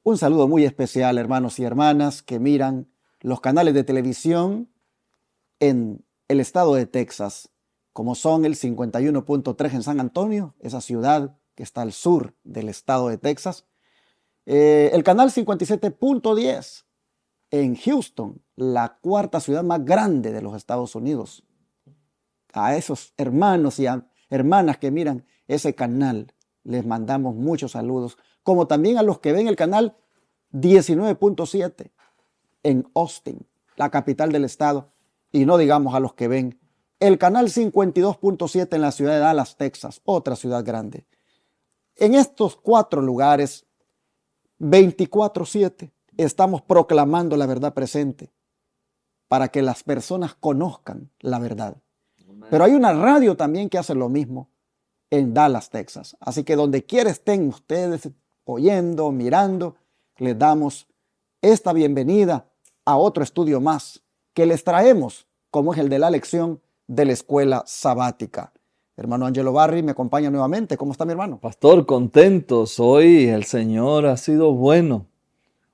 Un saludo muy especial, hermanos y hermanas que miran los canales de televisión en el estado de Texas, como son el 51.3 en San Antonio, esa ciudad que está al sur del estado de Texas, el canal 57.10 en Houston, la cuarta ciudad más grande de los Estados Unidos. A esos hermanos y hermanas que miran ese canal, les mandamos muchos saludos, como también a los que ven el canal 19.7 en Austin, la capital del estado, y no digamos a los que ven el canal 52.7 en la ciudad de Dallas, Texas, otra ciudad grande. En estos 4 lugares, 24/7, estamos proclamando la verdad presente para que las personas conozcan la verdad. Pero hay una radio también que hace lo mismo en Dallas, Texas. Así que donde quiera estén ustedes oyendo, mirando, les damos esta bienvenida a otro estudio más que les traemos, como es el de la lección de la escuela sabática. Hermano Angelo Barri me acompaña nuevamente. ¿Cómo está mi hermano? Pastor, contentos. Hoy el Señor ha sido bueno.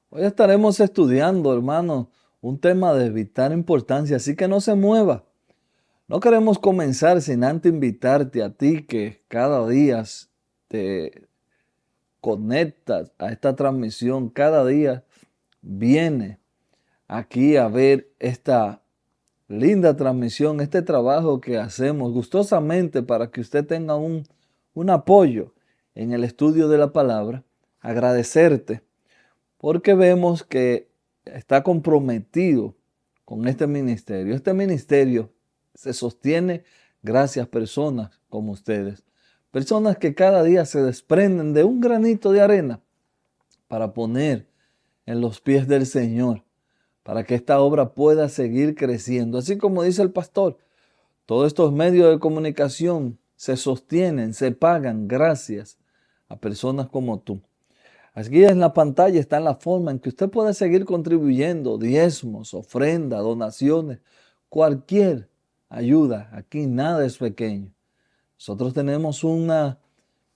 Hoy estaremos estudiando, hermano, un tema de vital importancia, así que no se mueva. No queremos comenzar sin antes invitarte a ti que cada día te conectas a esta transmisión, cada día viene aquí a ver esta linda transmisión, este trabajo que hacemos gustosamente para que usted tenga un apoyo en el estudio de la palabra. Agradecerte porque vemos que está comprometido con este ministerio. Este ministerio se sostiene gracias a personas como ustedes, personas que cada día se desprenden de un granito de arena para poner en los pies del Señor, para que esta obra pueda seguir creciendo. Así como dice el pastor, todos estos medios de comunicación se sostienen, se pagan gracias a personas como tú. Aquí en la pantalla está la forma en que usted puede seguir contribuyendo, diezmos, ofrendas, donaciones, cualquier ayuda. Aquí nada es pequeño. Nosotros tenemos una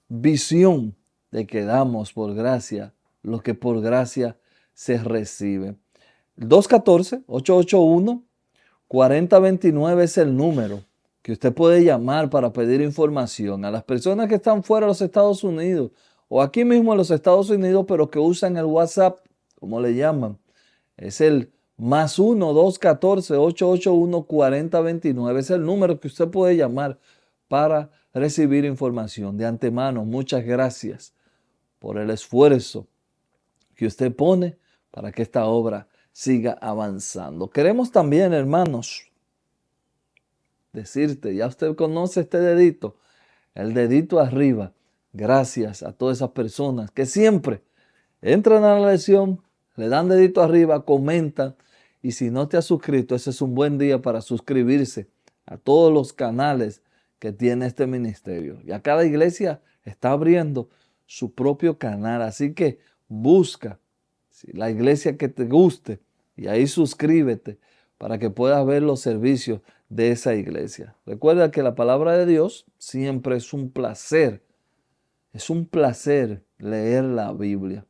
visión de que damos por gracia lo que por gracia se recibe. 214-881-4029 es el número que usted puede llamar para pedir información a las personas que están fuera de los Estados Unidos o aquí mismo en los Estados Unidos, pero que usan el WhatsApp, como le llaman. Es el +1 214-881-4029. Es el número que usted puede llamar para recibir información. De antemano, muchas gracias por el esfuerzo que usted pone para que esta obra siga avanzando. Queremos también, hermanos, decirte, ya usted conoce este dedito, el dedito arriba. Gracias a todas esas personas que siempre entran a la lección, le dan dedito arriba, comentan, y si no te has suscrito, ese es un buen día para suscribirse a todos los canales que tiene este ministerio. Y a cada iglesia está abriendo su propio canal, así que busca la iglesia que te guste y ahí suscríbete para que puedas ver los servicios de esa iglesia. Recuerda que la palabra de Dios siempre es un placer leer la Biblia.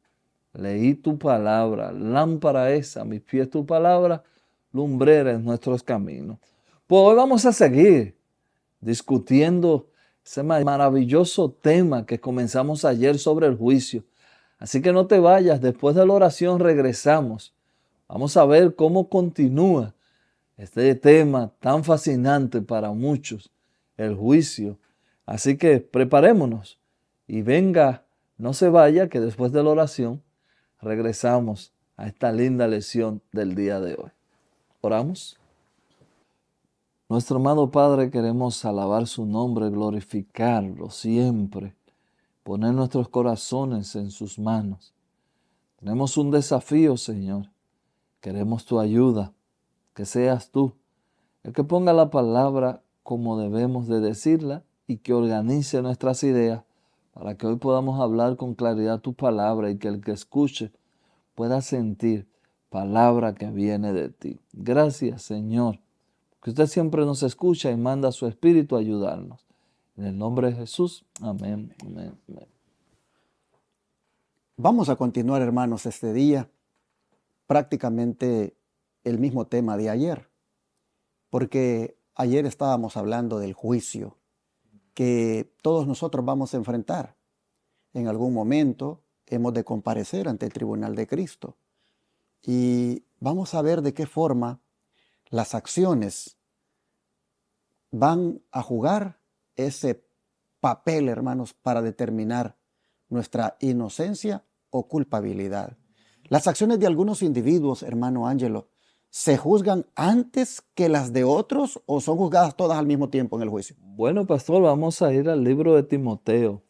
Leí tu palabra, lámpara es a mis pies tu palabra, lumbrera en nuestros caminos. Pues hoy vamos a seguir discutiendo ese maravilloso tema que comenzamos ayer sobre el juicio. Así que no te vayas, después de la oración regresamos. Vamos a ver cómo continúa este tema tan fascinante para muchos, el juicio. Así que preparémonos y venga, no se vaya, que después de la oración regresamos a esta linda lección del día de hoy. ¿Oramos? Nuestro amado Padre, queremos alabar su nombre, glorificarlo siempre, poner nuestros corazones en sus manos. Tenemos un desafío, Señor. Queremos tu ayuda, que seas tú el que ponga la palabra como debemos de decirla y que organice nuestras ideas para que hoy podamos hablar con claridad tu palabra y que el que escuche pueda sentir palabra que viene de ti. Gracias, Señor, que usted siempre nos escucha y manda a su Espíritu a ayudarnos. En el nombre de Jesús, amén, amén, amén. Vamos a continuar, hermanos, este día prácticamente el mismo tema de ayer, porque ayer estábamos hablando del juicio que todos nosotros vamos a enfrentar. En algún momento hemos de comparecer ante el tribunal de Cristo y vamos a ver de qué forma las acciones van a jugar ese papel, hermanos, para determinar nuestra inocencia o culpabilidad. Las acciones de algunos individuos, hermano Ángelo, ¿se juzgan antes que las de otros o son juzgadas todas al mismo tiempo en el juicio? Bueno, pastor, vamos a ir al libro de Timoteo.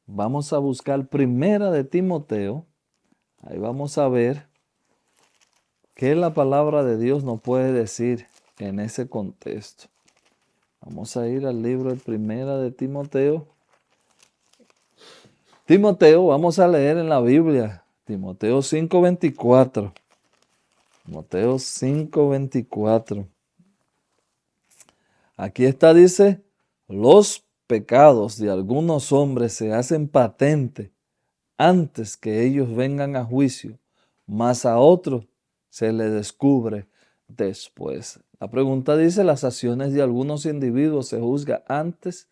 Vamos a buscar primera de Timoteo. Ahí vamos a ver qué la palabra de Dios nos puede decir en ese contexto. Vamos a ir al libro de primera de Timoteo. Timoteo, vamos a leer en la Biblia, Timoteo 5:24. Timoteo 5:24. Aquí está, dice, los pecados de algunos hombres se hacen patentes antes que ellos vengan a juicio, mas a otros se les descubre después. La pregunta dice, ¿las acciones de algunos individuos se juzgan antes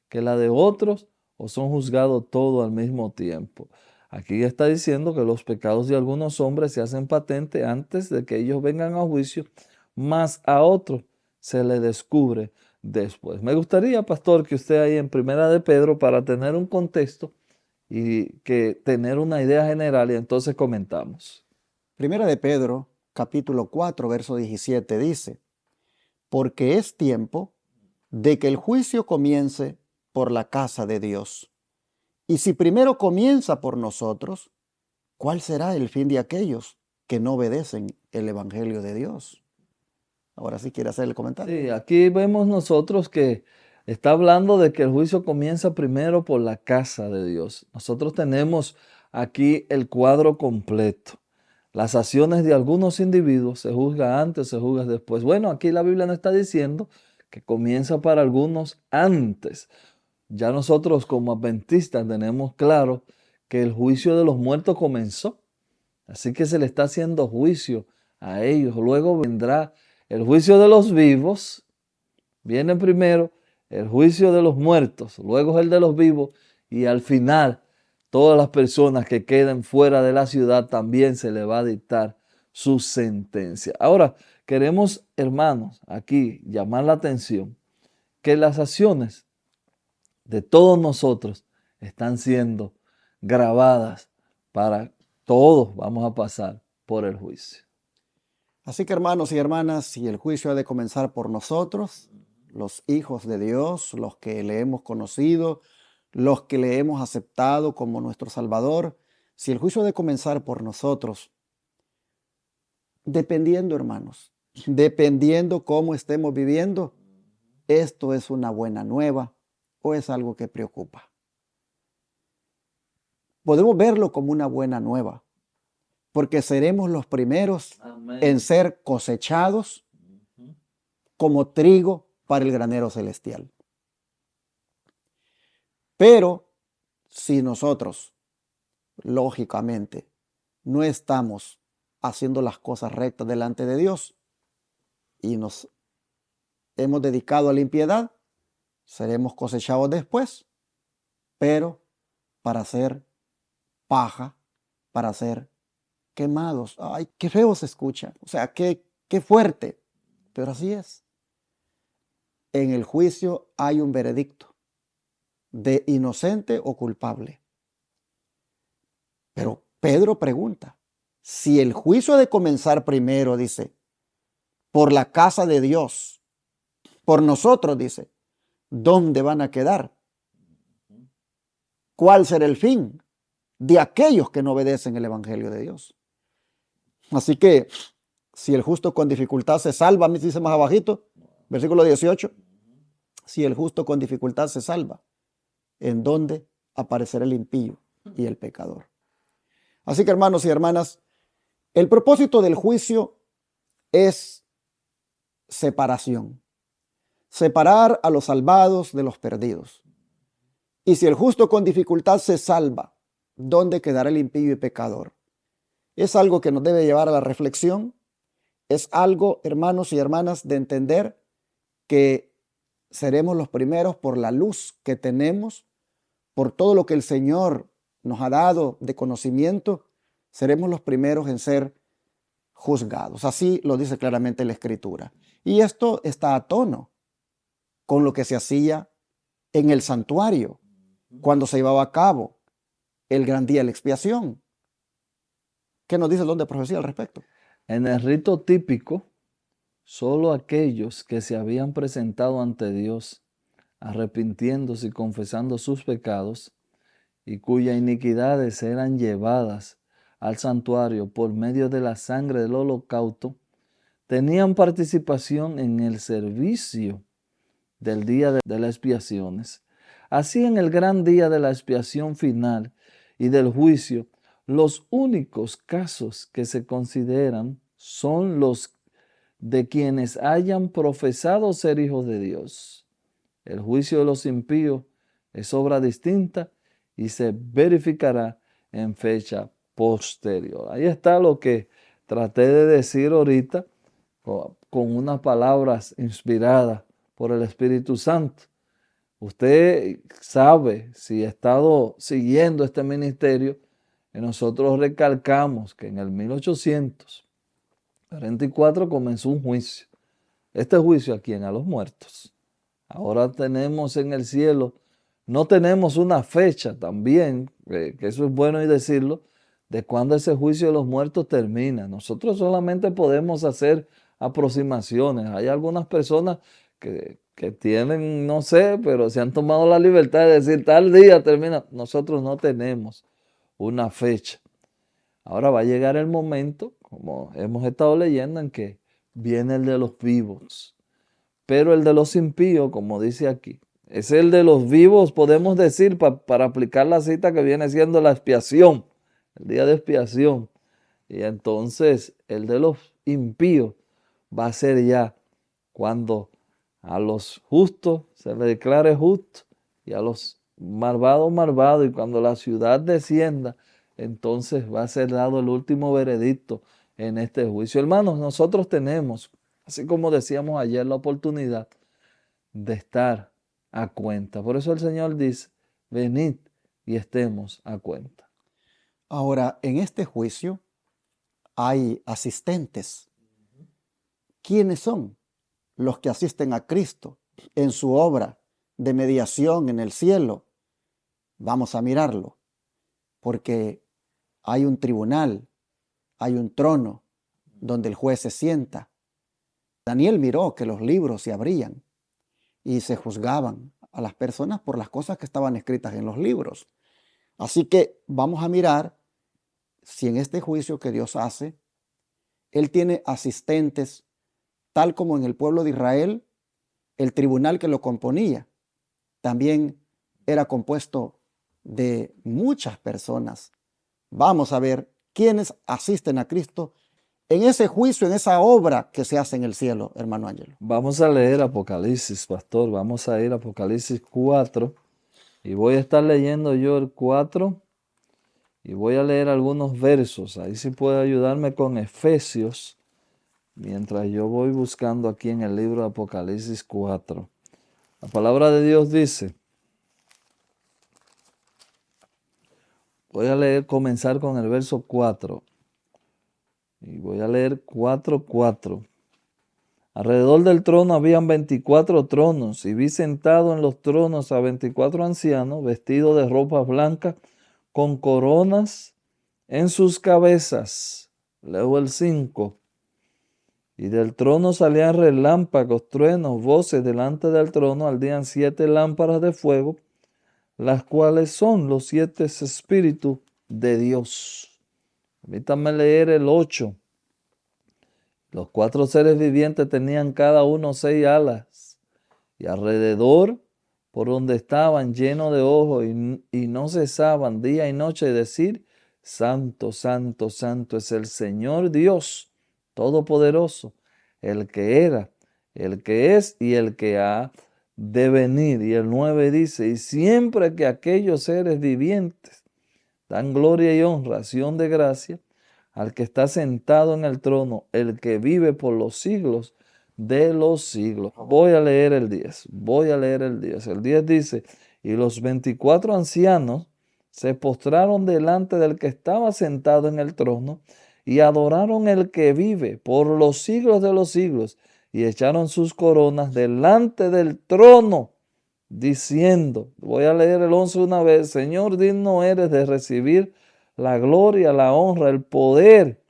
que la de otros o son juzgados todos al mismo tiempo? Aquí está diciendo que los pecados de algunos hombres se hacen patentes antes de que ellos vengan a juicio, mas a otros se les descubre después. Me gustaría, pastor, que usted ahí en Primera de Pedro, para tener un contexto y que tener una idea general, y entonces comentamos. Primera de Pedro, capítulo 4, verso 17 dice, porque es tiempo de que el juicio comience por la casa de Dios. Y si primero comienza por nosotros, ¿cuál será el fin de aquellos que no obedecen el Evangelio de Dios? Ahora sí quiere hacer el comentario. Sí, aquí vemos nosotros que está hablando de que el juicio comienza primero por la casa de Dios. Nosotros tenemos aquí el cuadro completo. Las acciones de algunos individuos se juzgan antes, se juzgan después. Bueno, aquí la Biblia nos está diciendo que comienza para algunos antes. Ya nosotros como adventistas tenemos claro que el juicio de los muertos comenzó. Así que se le está haciendo juicio a ellos. Luego vendrá el juicio de los vivos. Viene primero el juicio de los muertos, luego el de los vivos y al final todas las personas que queden fuera de la ciudad también se le va a dictar su sentencia. Ahora, queremos, hermanos, aquí llamar la atención que las acciones de todos nosotros están siendo grabadas para todos vamos a pasar por el juicio. Así que hermanos y hermanas, si el juicio ha de comenzar por nosotros, los hijos de Dios, los que le hemos conocido, los que le hemos aceptado como nuestro Salvador, si el juicio ha de comenzar por nosotros, dependiendo, hermanos, dependiendo cómo estemos viviendo, esto es una buena nueva o es algo que preocupa. Podemos verlo como una buena nueva, porque seremos los primeros en ser cosechados como trigo para el granero celestial. Pero si nosotros, lógicamente, no estamos haciendo las cosas rectas delante de Dios y nos hemos dedicado a la impiedad, seremos cosechados después, pero para ser paja, para ser quemados. Ay, qué feo se escucha. O sea, qué fuerte. Pero así es. En el juicio hay un veredicto de inocente o culpable. Pero Pedro pregunta, si el juicio ha de comenzar primero, dice, por la casa de Dios, por nosotros, dice, ¿dónde van a quedar? ¿Cuál será el fin de aquellos que no obedecen el Evangelio de Dios? Así que, si el justo con dificultad se salva, me dice más abajito, versículo 18, si el justo con dificultad se salva, ¿en dónde aparecerá el impío y el pecador? Así que, hermanos y hermanas, el propósito del juicio es separación. Separar a los salvados de los perdidos. Y si el justo con dificultad se salva, ¿dónde quedará el impío y pecador? Es algo que nos debe llevar a la reflexión. Es algo, hermanos y hermanas, de entender que seremos los primeros por la luz que tenemos, por todo lo que el Señor nos ha dado de conocimiento, seremos los primeros en ser juzgados. Así lo dice claramente la Escritura. Y esto está a tono con lo que se hacía en el santuario, cuando se llevaba a cabo el gran día de la expiación. ¿Qué nos dice el don de profecía al respecto? En el rito típico, solo aquellos que se habían presentado ante Dios, arrepintiéndose y confesando sus pecados, y cuyas iniquidades eran llevadas al santuario por medio de la sangre del holocausto, tenían participación en el servicio del día de las expiaciones. Así, en el gran día de la expiación final y del juicio, los únicos casos que se consideran son los de quienes hayan profesado ser hijos de Dios. El juicio de los impíos es obra distinta y se verificará en fecha posterior. Ahí está lo que traté de decir ahorita con unas palabras inspiradas por el Espíritu Santo. Usted sabe, si ha estado siguiendo este ministerio, que nosotros recalcamos que en el 1844 comenzó un juicio. Este juicio a quién, a los muertos. Ahora tenemos en el cielo, no tenemos una fecha también, que eso es bueno y decirlo, de cuándo ese juicio de los muertos termina. Nosotros solamente podemos hacer aproximaciones. Hay algunas personas que tienen, no sé, pero se han tomado la libertad de decir tal día termina. Nosotros no tenemos una fecha. Ahora va a llegar el momento, como hemos estado leyendo, en que viene el de los vivos. Pero el de los impíos, como dice aquí, es el de los vivos, podemos decir, para aplicar la cita que viene siendo la expiación, el día de expiación. Y entonces el de los impíos va a ser ya cuando a los justos se les declare justo y a los malvados malvados, y cuando la ciudad descienda, entonces va a ser dado el último veredicto en este juicio. Hermanos, nosotros tenemos, así como decíamos ayer, la oportunidad de estar a cuenta. Por eso el Señor dice, venid y estemos a cuenta. Ahora, en este juicio hay asistentes. ¿Quiénes son los que asisten a Cristo en su obra de mediación en el cielo? Vamos a mirarlo, porque hay un tribunal, hay un trono donde el juez se sienta. Daniel miró que los libros se abrían y se juzgaban a las personas por las cosas que estaban escritas en los libros. Así que vamos a mirar si en este juicio que Dios hace, Él tiene asistentes, tal como en el pueblo de Israel, el tribunal que lo componía también era compuesto de muchas personas. Vamos a ver quiénes asisten a Cristo en ese juicio, en esa obra que se hace en el cielo, hermano Ángelo. Vamos a leer Apocalipsis, pastor. Vamos a ir a Apocalipsis 4 y voy a estar leyendo yo el 4 y voy a leer algunos versos. Ahí sí puede ayudarme con Efesios mientras yo voy buscando aquí en el libro de Apocalipsis 4. La palabra de Dios dice, voy a leer, comenzar con el verso 4 y voy a leer 4:4. Alrededor del trono habían 24 tronos, y vi sentado en los tronos a 24 ancianos, vestidos de ropas blancas, con coronas en sus cabezas. Leo el 5. Y del trono salían relámpagos, truenos, voces. Delante del trono ardían 7 lámparas de fuego, las cuales son los 7 espíritus de Dios. Permítanme leer el 8. Los 4 seres vivientes tenían cada uno 6 alas, y alrededor, por donde estaban, llenos de ojos, y no cesaban día y noche de decir, Santo, Santo, Santo es el Señor Dios Todopoderoso, el que era, el que es y el que ha de venir. Y el 9 dice, y siempre que aquellos seres vivientes dan gloria y honra, acción de gracia, al que está sentado en el trono, el que vive por los siglos de los siglos. Voy a leer el 10, voy a leer el 10. El 10 dice, y los 24 ancianos se postraron delante del que estaba sentado en el trono y adoraron el que vive por los siglos de los siglos y echaron sus coronas delante del trono, diciendo, voy a leer el 11 una vez, Señor, digno eres de recibir la gloria, la honra, el poder,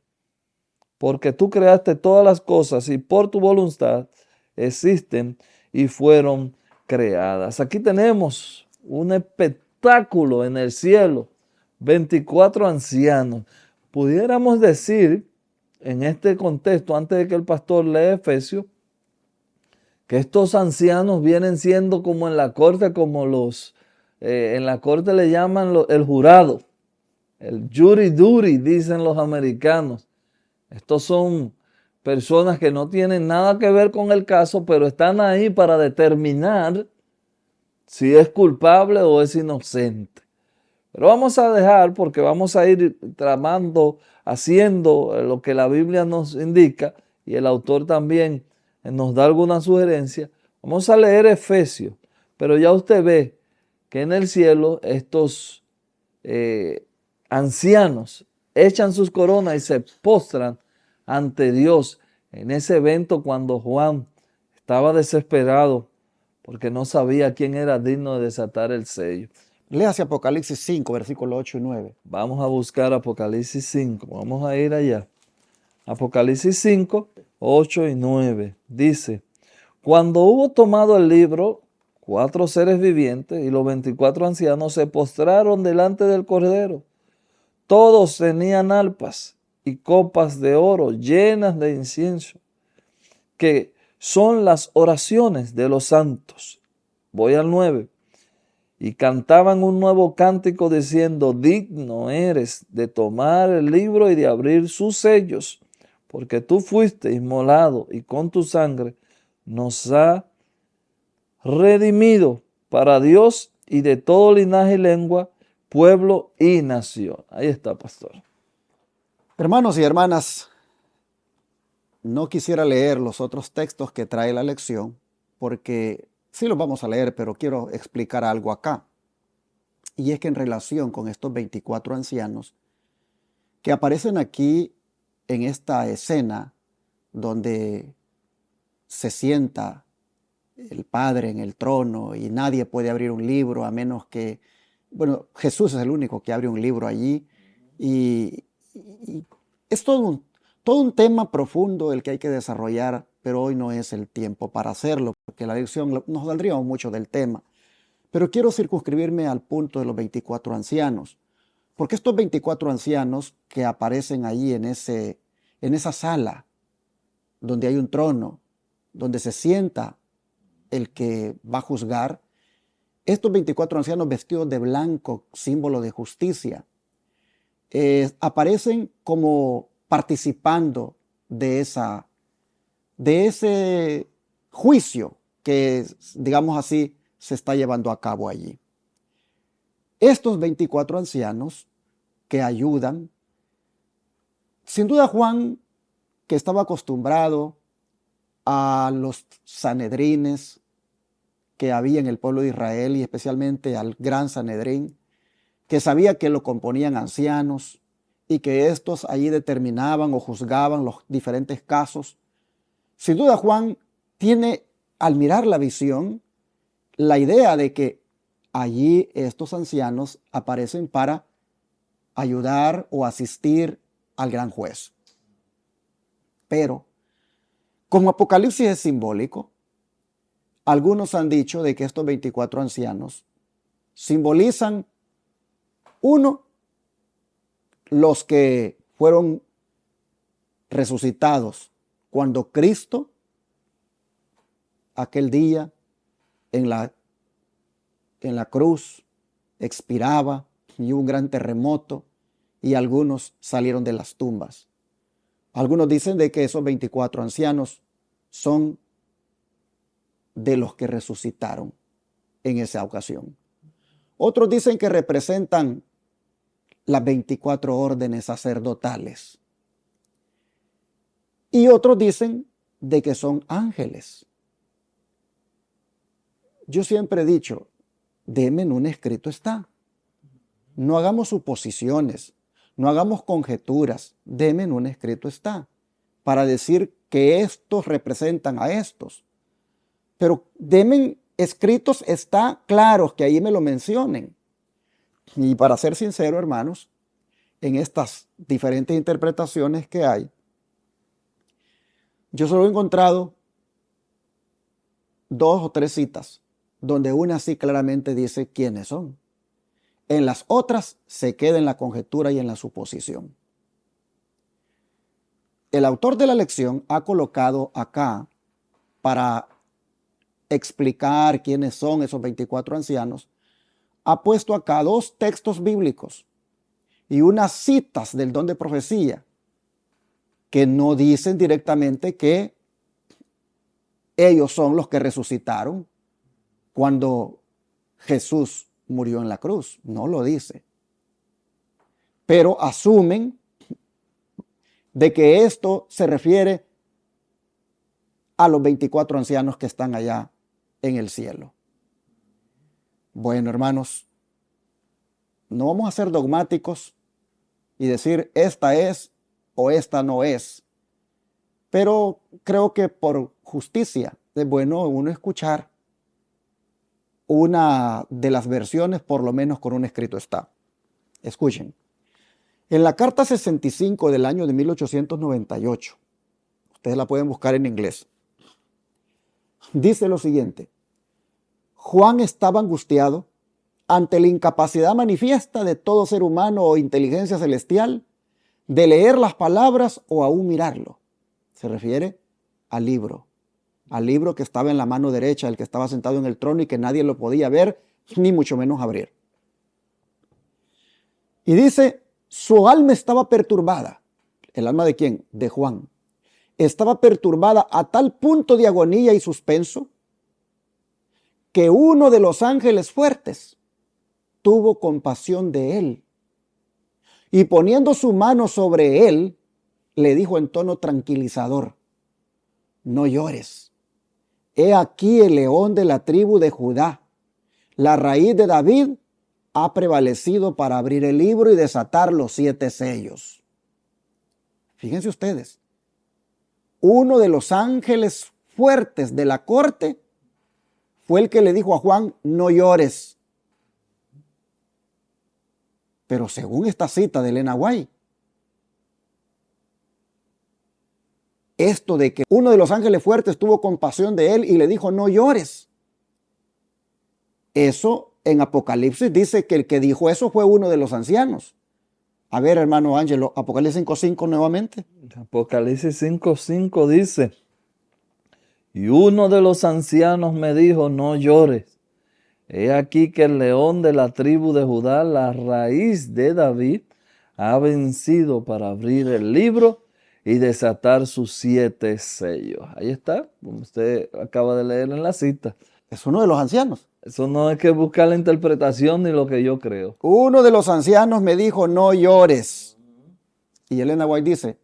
porque tú creaste todas las cosas y por tu voluntad existen y fueron creadas. Aquí tenemos un espectáculo en el cielo, 24 ancianos. Pudiéramos decir, en este contexto, antes de que el pastor lea Efesios, que estos ancianos vienen siendo como en la corte, como en la corte le llaman el jurado, el jury duty, dicen los americanos. Estos son personas que no tienen nada que ver con el caso, pero están ahí para determinar si es culpable o es inocente. Pero vamos a dejar, porque vamos a ir tramando, haciendo lo que la Biblia nos indica, y el autor también nos da alguna sugerencia. Vamos a leer Efesios, pero ya usted ve que en el cielo estos ancianos echan sus coronas y se postran ante Dios en ese evento cuando Juan estaba desesperado porque no sabía quién era digno de desatar el sello. Léase Apocalipsis 5, versículos 8 y 9. Vamos a buscar Apocalipsis 5, vamos a ir allá. Apocalipsis 5, 8 y 9 dice, cuando hubo tomado el libro, 4 seres vivientes y los 24 ancianos se postraron delante del Cordero. Todos tenían arpas y copas de oro llenas de incienso, que son las oraciones de los santos. Voy al 9. Y cantaban un nuevo cántico diciendo, digno eres de tomar el libro y de abrir sus sellos, porque tú fuiste inmolado y con tu sangre nos ha redimido para Dios y de todo linaje y lengua, pueblo y nación. Ahí está, pastor. Hermanos y hermanas, no quisiera leer los otros textos que trae la lección, porque sí los vamos a leer, pero quiero explicar algo acá. Y es que en relación con estos 24 ancianos que aparecen aquí en esta escena donde se sienta el Padre en el trono y nadie puede abrir un libro a menos que, bueno, Jesús es el único que abre un libro allí y es todo un tema profundo el que hay que desarrollar, pero hoy no es el tiempo para hacerlo, porque la lección nos saldríamos mucho del tema. Pero quiero circunscribirme al punto de los 24 ancianos, porque estos 24 ancianos que aparecen ahí en esa sala donde hay un trono, donde se sienta el que va a juzgar, estos 24 ancianos vestidos de blanco, símbolo de justicia, aparecen como participando de ese juicio que, digamos así, se está llevando a cabo allí. Estos 24 ancianos que ayudan, sin duda Juan, que estaba acostumbrado a los sanedrines que había en el pueblo de Israel y especialmente al gran Sanedrín, que sabía que lo componían ancianos y que estos allí determinaban o juzgaban los diferentes casos. Sin duda Juan tiene, al mirar la visión, la idea de que allí estos ancianos aparecen para ayudar o asistir al gran juez. Pero, como Apocalipsis es simbólico, algunos han dicho de que estos 24 ancianos simbolizan, uno, los que fueron resucitados cuando Cristo, aquel día, en la cruz, expiraba y hubo un gran terremoto y algunos salieron de las tumbas. Algunos dicen de que esos 24 ancianos son de los que resucitaron en esa ocasión. Otros dicen que representan las 24 órdenes sacerdotales. Y otros dicen de que son ángeles. Yo siempre he dicho, deme en un escrito está. No hagamos suposiciones, no hagamos conjeturas, deme en un escrito está, para decir que estos representan a estos. Pero deme escritos está claros, que ahí me lo mencionen. Y para ser sincero, hermanos, en estas diferentes interpretaciones que hay, yo solo he encontrado 2 o 3 citas, donde una sí claramente dice quiénes son. En las otras se queda en la conjetura y en la suposición. El autor de la lección ha colocado acá, para explicar quiénes son esos 24 ancianos, ha puesto acá 2 textos bíblicos y unas citas del don de profecía que no dicen directamente que ellos son los que resucitaron cuando Jesús murió en la cruz. No lo dice. Pero asumen de que esto se refiere a los 24 ancianos que están allá en el cielo. Bueno, hermanos, no vamos a ser dogmáticos y decir esta es o esta no es. Pero creo que por justicia es bueno uno escuchar una de las versiones, por lo menos con un escrito está. Escuchen. En la carta 65 del año de 1898, ustedes la pueden buscar en inglés, dice lo siguiente: Juan estaba angustiado ante la incapacidad manifiesta de todo ser humano o inteligencia celestial de leer las palabras o aún mirarlo. Se refiere al libro que estaba en la mano derecha, el que estaba sentado en el trono y que nadie lo podía ver, ni mucho menos abrir. Y dice, su alma estaba perturbada. ¿El alma de quién? De Juan. Estaba perturbada a tal punto de agonía y suspenso que uno de los ángeles fuertes tuvo compasión de él y poniendo su mano sobre él, le dijo en tono tranquilizador: no llores. He aquí el león de la tribu de Judá, la raíz de David, ha prevalecido para abrir el libro y desatar los 7 sellos. Fíjense ustedes, uno de los ángeles fuertes de la corte fue el que le dijo a Juan: no llores. Pero según esta cita de Elena White, esto de que uno de los ángeles fuertes tuvo compasión de él y le dijo no llores, eso en Apocalipsis dice que el que dijo eso fue uno de los ancianos. A ver, hermano Ángelo, Apocalipsis 5:5 nuevamente. Apocalipsis 5:5 dice: y uno de los ancianos me dijo, no llores. He aquí que el león de la tribu de Judá, la raíz de David, ha vencido para abrir el libro y desatar sus 7 sellos. Ahí está, como usted acaba de leer en la cita. Es uno de los ancianos. Eso no hay que buscar la interpretación ni lo que yo creo. Uno de los ancianos me dijo, no llores. Y Elena White dice,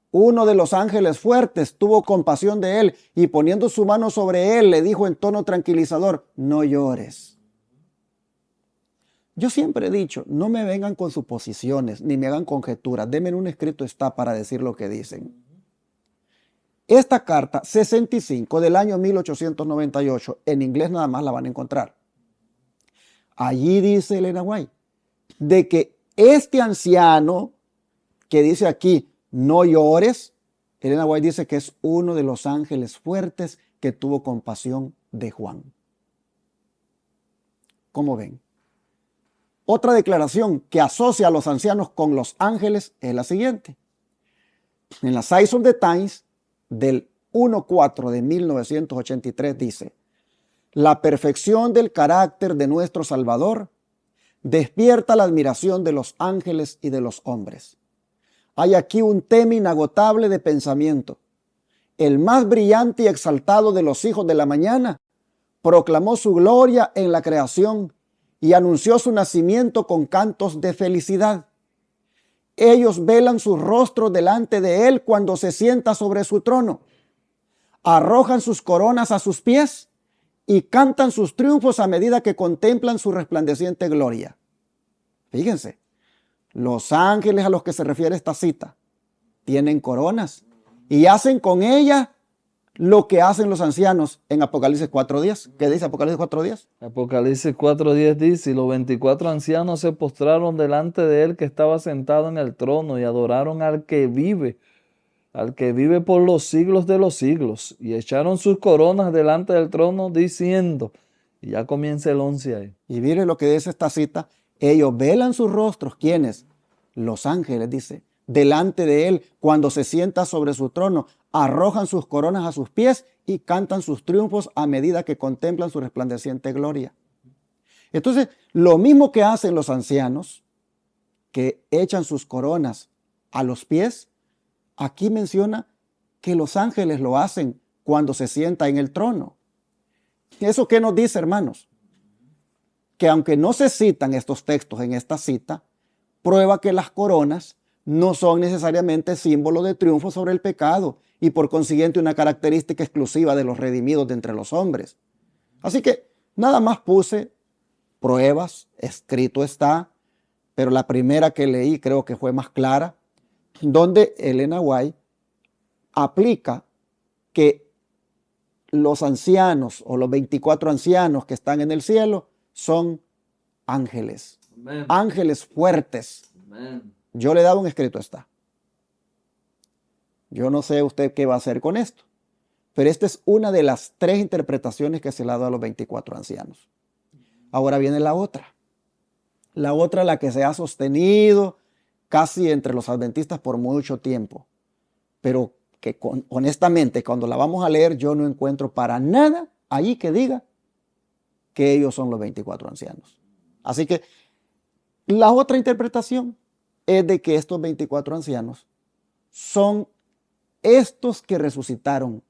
uno de los ángeles fuertes tuvo compasión de él y poniendo su mano sobre él le dijo en tono tranquilizador, no llores. Yo siempre he dicho, no me vengan con suposiciones ni me hagan conjeturas, denme un escrito está para decir lo que dicen. Esta carta 65 del año 1898, en inglés nada más la van a encontrar. Allí dice Elena White, de que este anciano que dice aquí, no llores, Elena White dice que es uno de los ángeles fuertes que tuvo compasión de Juan. ¿Cómo ven? Otra declaración que asocia a los ancianos con los ángeles es la siguiente. En la Size of the Times del 1/4 de 1983 dice, la perfección del carácter de nuestro Salvador despierta la admiración de los ángeles y de los hombres. Hay aquí un tema inagotable de pensamiento. El más brillante y exaltado de los hijos de la mañana proclamó su gloria en la creación y anunció su nacimiento con cantos de felicidad. Ellos velan sus rostros delante de él cuando se sienta sobre su trono. Arrojan sus coronas a sus pies y cantan sus triunfos a medida que contemplan su resplandeciente gloria. Fíjense, los ángeles a los que se refiere esta cita tienen coronas y hacen con ellas lo que hacen los ancianos en Apocalipsis 4:10. ¿Qué dice Apocalipsis 4:10? Apocalipsis 4:10 dice, y los 24 ancianos se postraron delante de él que estaba sentado en el trono y adoraron al que vive por los siglos de los siglos, y echaron sus coronas delante del trono diciendo, y ya comienza el 11 ahí. Y mire lo que dice esta cita, ellos velan sus rostros, ¿quiénes? Los ángeles, dice, delante de él cuando se sienta sobre su trono, arrojan sus coronas a sus pies y cantan sus triunfos a medida que contemplan su resplandeciente gloria. Entonces, lo mismo que hacen los ancianos, que echan sus coronas a los pies, aquí menciona que los ángeles lo hacen cuando se sienta en el trono. ¿Eso qué nos dice, hermanos? Que aunque no se citan estos textos en esta cita, prueba que las coronas no son necesariamente símbolo de triunfo sobre el pecado y por consiguiente una característica exclusiva de los redimidos de entre los hombres. Así que nada más puse pruebas, escrito está, pero la primera que leí creo que fue más clara, donde Elena White aplica que los ancianos o los 24 ancianos que están en el cielo son ángeles. Amén. Ángeles fuertes. Amén. Yo le he dado un escrito está. Yo no sé usted qué va a hacer con esto, pero esta es una de las 3 interpretaciones que se le ha dado a los 24 ancianos. Ahora viene la otra. La otra, la que se ha sostenido casi entre los adventistas por mucho tiempo, pero que honestamente cuando la vamos a leer yo no encuentro para nada allí que diga que ellos son los 24 ancianos. Así que la otra interpretación es de que estos 24 ancianos son estos que resucitaron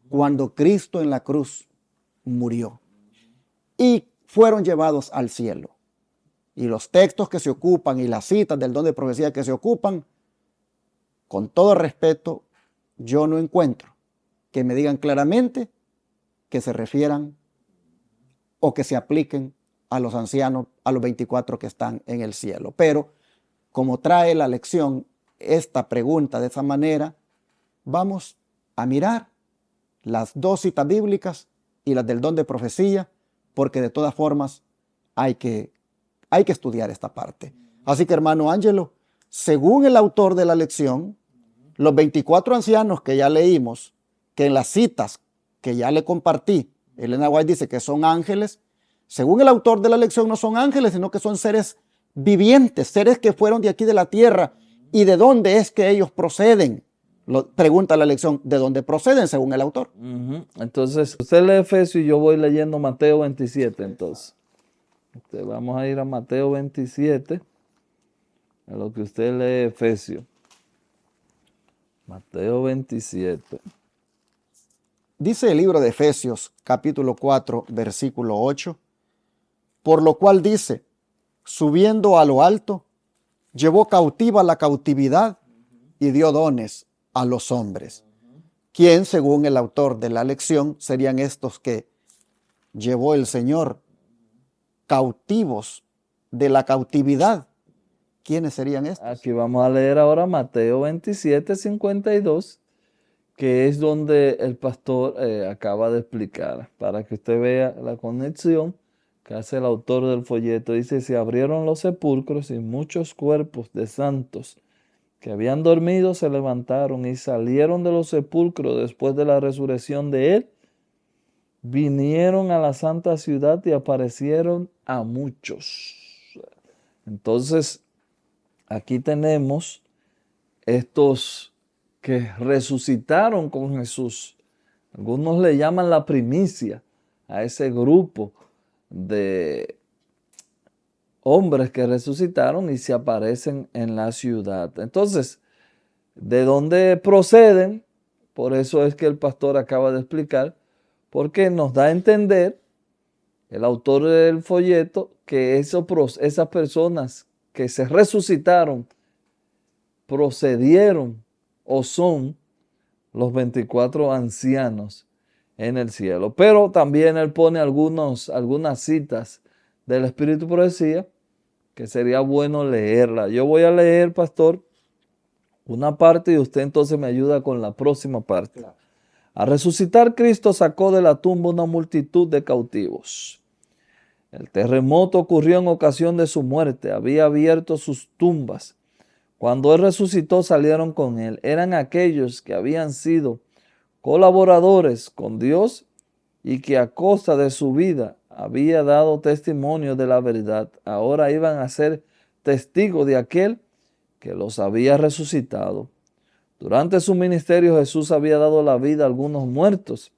cuando Cristo en la cruz murió y fueron llevados al cielo. Y los textos que se ocupan y las citas del don de profecía que se ocupan, con todo respeto, yo no encuentro que me digan claramente que se refieran o que se apliquen a los ancianos, a los 24 que están en el cielo. Pero como trae la lección esta pregunta de esa manera, vamos a mirar las 2 citas bíblicas y las del don de profecía, porque de todas formas hay que estudiar esta parte. Así que, hermano Ángelo, según el autor de la lección, los 24 ancianos que ya leímos, que en las citas que ya le compartí, Elena White dice que son ángeles, según el autor de la lección no son ángeles, sino que son seres vivientes, seres que fueron de aquí de la tierra. ¿Y de dónde es que ellos proceden? Pregunta la lección, ¿de dónde proceden según el autor? Entonces, usted lee Efesios y yo voy leyendo Mateo 27, entonces. Vamos a ir a Mateo 27, a lo que usted lee Efesios. Mateo 27. Dice el libro de Efesios, capítulo 4, versículo 8, por lo cual dice, subiendo a lo alto, llevó cautiva la cautividad y dio dones a los hombres. ¿Quién, según el autor de la lección, serían estos que llevó el Señor cautivos de la cautividad? ¿Quiénes serían estos? Aquí vamos a leer ahora Mateo 27, 52, que es donde el pastor acaba de explicar, para que usted vea la conexión que hace el autor del folleto. Dice, se abrieron los sepulcros y muchos cuerpos de santos que habían dormido se levantaron y salieron de los sepulcros después de la resurrección de él, vinieron a la santa ciudad y aparecieron a muchos. Entonces, aquí tenemos estos que resucitaron con Jesús. Algunos le llaman la primicia a ese grupo de hombres que resucitaron y se aparecen en la ciudad. Entonces, ¿de dónde proceden? Por eso es que el pastor acaba de explicar, porque nos da a entender el autor del folleto que esas personas que se resucitaron procedieron o son los 24 ancianos en el cielo. Pero también él pone algunas citas del Espíritu Profecía que sería bueno leerla. Yo voy a leer, pastor, una parte y usted entonces me ayuda con la próxima parte. Claro. Al resucitar, Cristo sacó de la tumba una multitud de cautivos. El terremoto ocurrió en ocasión de su muerte. Había abierto sus tumbas. Cuando él resucitó, salieron con él. Eran aquellos que habían sido colaboradores con Dios y que a costa de su vida había dado testimonio de la verdad. Ahora iban a ser testigos de aquel que los había resucitado. Durante su ministerio Jesús había dado la vida a algunos muertos.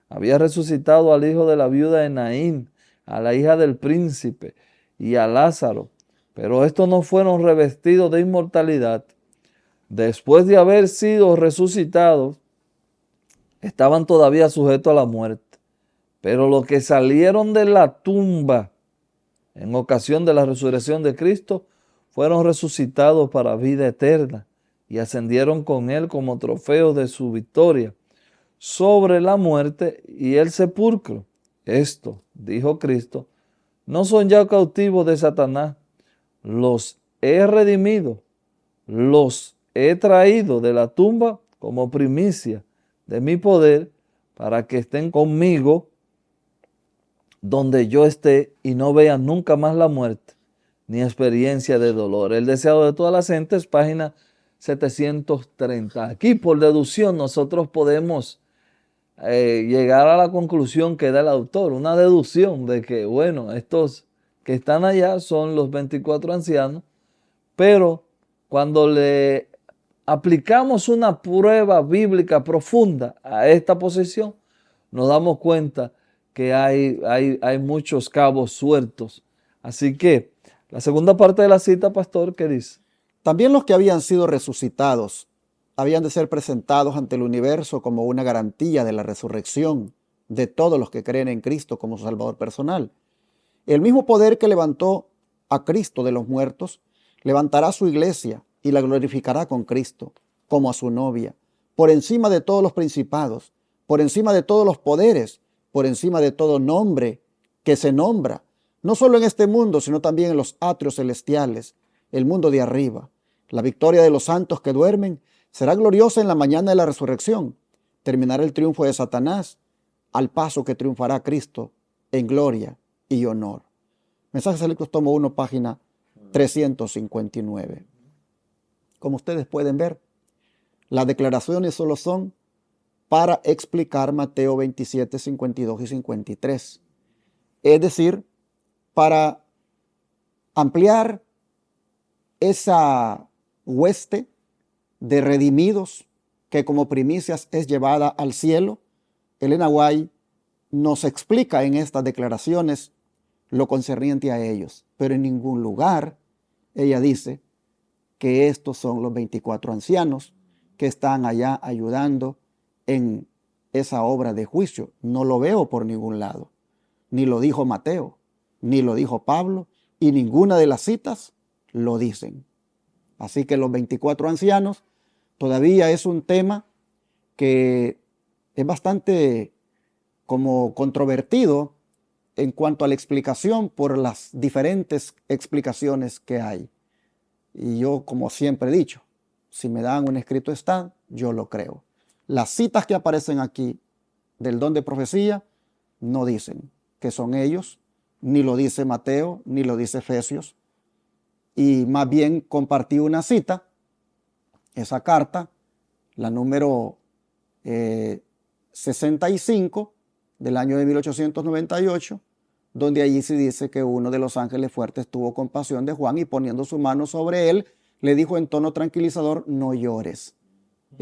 Había resucitado al hijo de la viuda de Naín, a la hija del príncipe y a Lázaro. Pero estos no fueron revestidos de inmortalidad. Después de haber sido resucitados, estaban todavía sujetos a la muerte. Pero los que salieron de la tumba en ocasión de la resurrección de Cristo fueron resucitados para vida eterna y ascendieron con él como trofeo de su victoria sobre la muerte y el sepulcro. Esto, dijo Cristo, no son ya cautivos de Satanás, los he redimido, los he traído de la tumba como primicia de mi poder para que estén conmigo donde yo esté y no vean nunca más la muerte ni experiencia de dolor. El deseado de todas las gentes, página 730. Aquí por deducción nosotros podemos llegar a la conclusión que da el autor, una deducción de que, bueno, estos que están allá son los 24 ancianos, pero cuando le aplicamos una prueba bíblica profunda a esta posición, nos damos cuenta que hay muchos cabos sueltos. Así que la segunda parte de la cita, pastor, ¿qué dice? También los que habían sido resucitados habían de ser presentados ante el universo como una garantía de la resurrección de todos los que creen en Cristo como su Salvador personal. El mismo poder que levantó a Cristo de los muertos, levantará su iglesia y la glorificará con Cristo, como a su novia, por encima de todos los principados, por encima de todos los poderes, por encima de todo nombre que se nombra, no solo en este mundo, sino también en los atrios celestiales, el mundo de arriba. La victoria de los santos que duermen será gloriosa en la mañana de la resurrección. Terminará el triunfo de Satanás, al paso que triunfará Cristo en gloria y honor. Mensajes Selectos, tomo 1, página 359. Como ustedes pueden ver, las declaraciones solo son para explicar Mateo 27, 52 y 53. Es decir, para ampliar esa hueste de redimidos que como primicias es llevada al cielo. Elena White nos explica en estas declaraciones lo concerniente a ellos, pero en ningún lugar ella dice que estos son los 24 ancianos que están allá ayudando en esa obra de juicio. No lo veo por ningún lado. Ni lo dijo Mateo, ni lo dijo Pablo, y ninguna de las citas lo dicen. Así que los 24 ancianos todavía es un tema que es bastante como controvertido en cuanto a la explicación por las diferentes explicaciones que hay. Y yo, como siempre he dicho, si me dan un escrito está, yo lo creo. Las citas que aparecen aquí del don de profecía no dicen que son ellos, ni lo dice Mateo, ni lo dice Efesios. Y más bien compartí una cita, esa carta, la número 65 del año de 1898, donde allí se dice que uno de los ángeles fuertes tuvo compasión de Juan y poniendo su mano sobre él, le dijo en tono tranquilizador: no llores.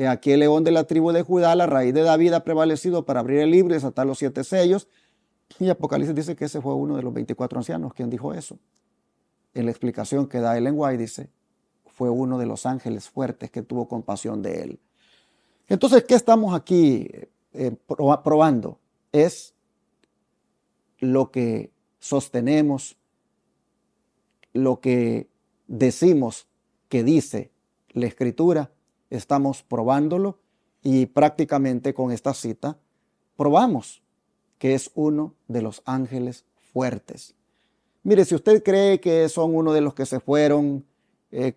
Aquí el león de la tribu de Judá, la raíz de David, ha prevalecido para abrir el libro y desatar los 7 sellos. Y Apocalipsis dice que ese fue uno de los 24 ancianos quien dijo eso. En la explicación que da Ellen White dice, fue uno de los ángeles fuertes que tuvo compasión de él. Entonces, ¿qué estamos aquí probando? Es lo que sostenemos, lo que decimos que dice la Escritura, estamos probándolo y prácticamente con esta cita probamos que es uno de los ángeles fuertes. Mire, si usted cree que son uno de los que se fueron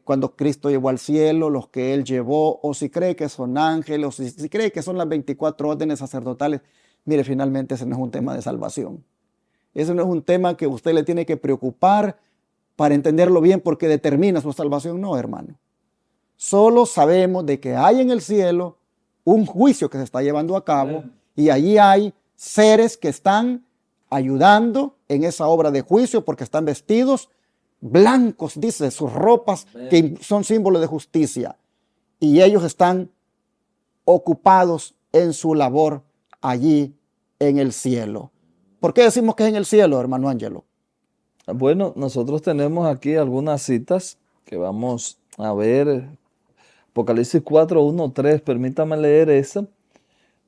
cuando Cristo llevó al cielo, los que Él llevó, o si cree que son ángeles, o si cree que son las 24 órdenes sacerdotales, mire, finalmente ese no es un tema de salvación. Ese no es un tema que usted le tiene que preocupar para entenderlo bien porque determina su salvación. No, hermano. Solo sabemos de que hay en el cielo un juicio que se está llevando a cabo y allí hay seres que están ayudando en esa obra de juicio porque están vestidos blancos, dice, sus ropas que son símbolos de justicia. Y ellos están ocupados en su labor allí en el cielo. ¿Por qué decimos que es en el cielo, hermano Ángelo? Bueno, nosotros tenemos aquí algunas citas que vamos a ver. Apocalipsis 4, 1, 3, permítame leer esa.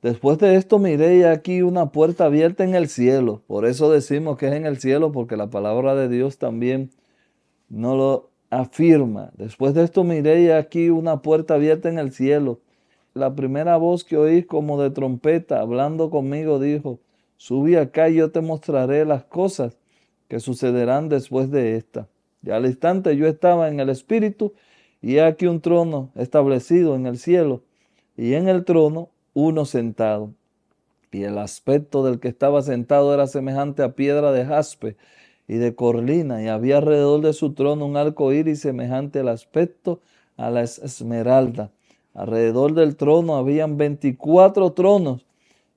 Después de esto miré y aquí una puerta abierta en el cielo. Por eso decimos que es en el cielo, porque la palabra de Dios también nos lo afirma. Después de esto miré y aquí una puerta abierta en el cielo. La primera voz que oí como de trompeta hablando conmigo dijo, subí acá y yo te mostraré las cosas que sucederán después de esta. Y al instante yo estaba en el espíritu y he aquí un trono establecido en el cielo y en el trono uno sentado. Y el aspecto del que estaba sentado era semejante a piedra de jaspe y de corlina, y había alrededor de su trono un arco iris semejante al aspecto a la esmeralda. Alrededor del trono habían 24 tronos,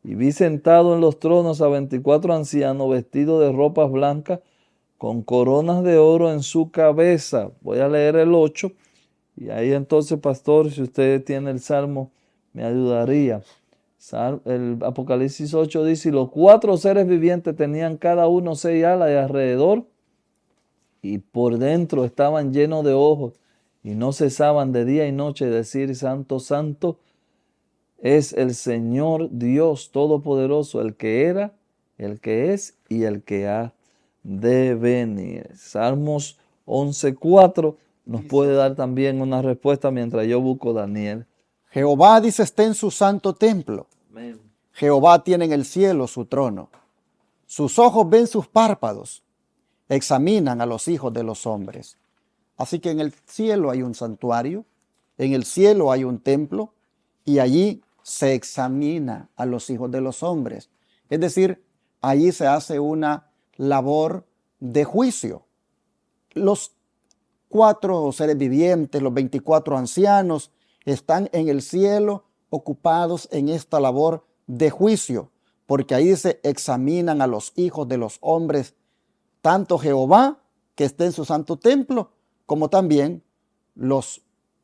y vi sentado en los tronos a 24 ancianos vestidos de ropas blancas, con coronas de oro en su cabeza. Voy a leer el 8, y ahí entonces, pastor, si usted tiene el Salmo, me ayudaría. El Apocalipsis 8 dice, y los 4 seres vivientes tenían cada uno 6 alas y alrededor y por dentro estaban llenos de ojos y no cesaban de día y noche de decir, Santo, Santo es el Señor Dios Todopoderoso, el que era, el que es y el que ha de venir. Salmos 11:4 nos puede dar también una respuesta mientras yo busco Daniel. Jehová, dice, está en su santo templo. Amén. Jehová tiene en el cielo su trono. Sus ojos ven sus párpados. Examinan a los hijos de los hombres. Así que en el cielo hay un santuario, en el cielo hay un templo y allí se examina a los hijos de los hombres. Es decir, allí se hace una labor de juicio. Los 4 seres vivientes, los 24 ancianos, están en el cielo ocupados en esta labor de juicio, porque ahí se examinan a los hijos de los hombres, tanto Jehová, que está en su santo templo, como también los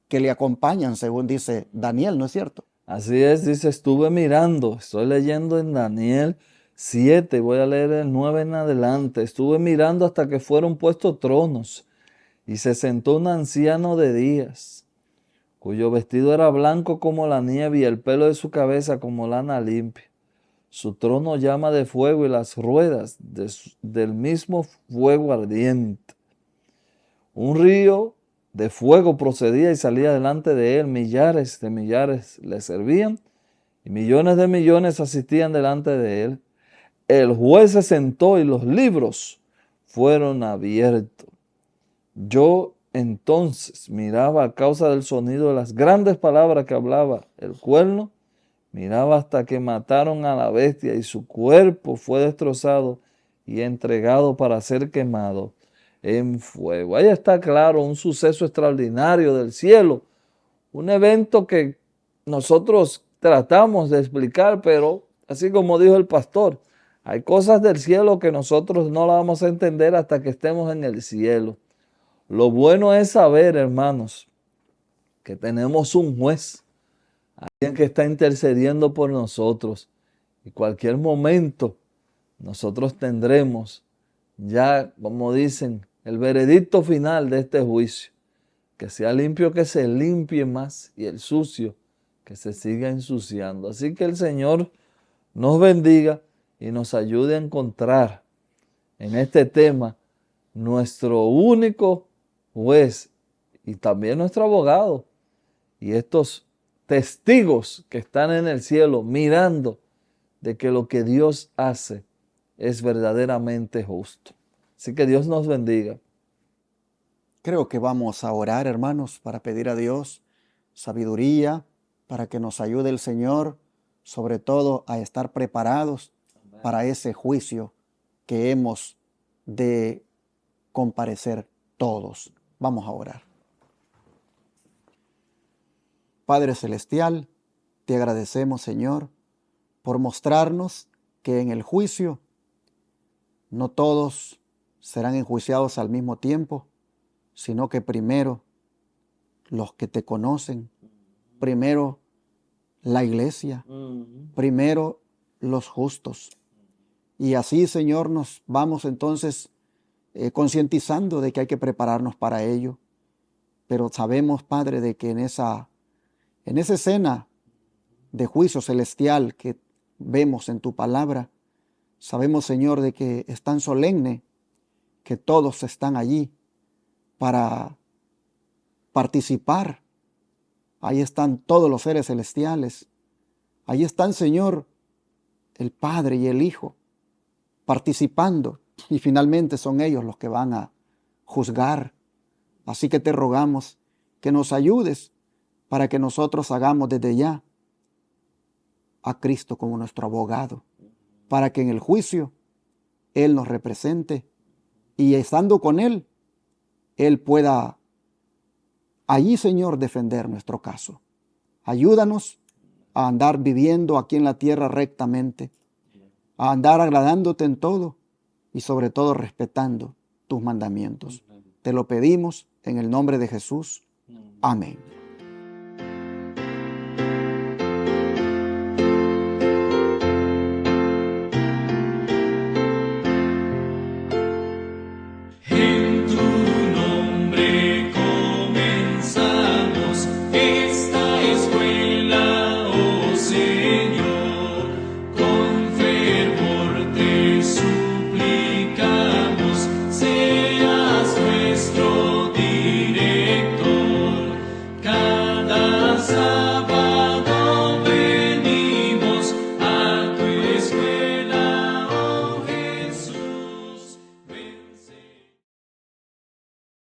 que le acompañan, según dice Daniel, ¿no es cierto? Así es, dice, estuve mirando, estoy leyendo en Daniel 7, voy a leer el 9 en adelante, estuve mirando hasta que fueron puestos tronos y se sentó un anciano de días, cuyo vestido era blanco como la nieve y el pelo de su cabeza como lana limpia. Su trono llama de fuego y las ruedas del mismo fuego ardiente. Un río de fuego procedía y salía delante de él. Millares de millares le servían y millones de millones asistían delante de él. El juez se sentó y los libros fueron abiertos. Yo entonces miraba a causa del sonido de las grandes palabras que hablaba el cuerno. Miraba hasta que mataron a la bestia y su cuerpo fue destrozado y entregado para ser quemado en fuego. Ahí está claro un suceso extraordinario del cielo, un evento que nosotros tratamos de explicar, pero así como dijo el pastor, hay cosas del cielo que nosotros no las vamos a entender hasta que estemos en el cielo. Lo bueno es saber, hermanos, que tenemos un juez, alguien que está intercediendo por nosotros. Y cualquier momento nosotros tendremos ya, como dicen, el veredicto final de este juicio. Que sea limpio, que se limpie más, y el sucio, que se siga ensuciando. Así que el Señor nos bendiga y nos ayude a encontrar en este tema nuestro único juez y también nuestro abogado, y estos testigos que están en el cielo mirando de que lo que Dios hace es verdaderamente justo. Así que Dios nos bendiga. Creo que vamos a orar, hermanos, para pedir a Dios sabiduría, para que nos ayude el Señor, sobre todo a estar preparados para ese juicio que hemos de comparecer todos. Vamos a orar. Padre Celestial, te agradecemos, Señor, por mostrarnos que en el juicio no todos serán enjuiciados al mismo tiempo, sino que primero los que te conocen, primero la iglesia, primero los justos. Y así, Señor, nos vamos entonces concientizando de que hay que prepararnos para ello. Pero sabemos, Padre, de que en esa escena de juicio celestial que vemos en tu palabra, sabemos, Señor, de que es tan solemne que todos están allí para participar. Ahí están todos los seres celestiales. Ahí están, Señor, el Padre y el Hijo participando. Y finalmente son ellos los que van a juzgar. Así que te rogamos que nos ayudes para que nosotros hagamos desde ya a Cristo como nuestro abogado, para que en el juicio Él nos represente y estando con Él, Él pueda allí, Señor, defender nuestro caso. Ayúdanos a andar viviendo aquí en la tierra rectamente, a andar agradándote en todo y sobre todo respetando tus mandamientos. Te lo pedimos en el nombre de Jesús. Amén.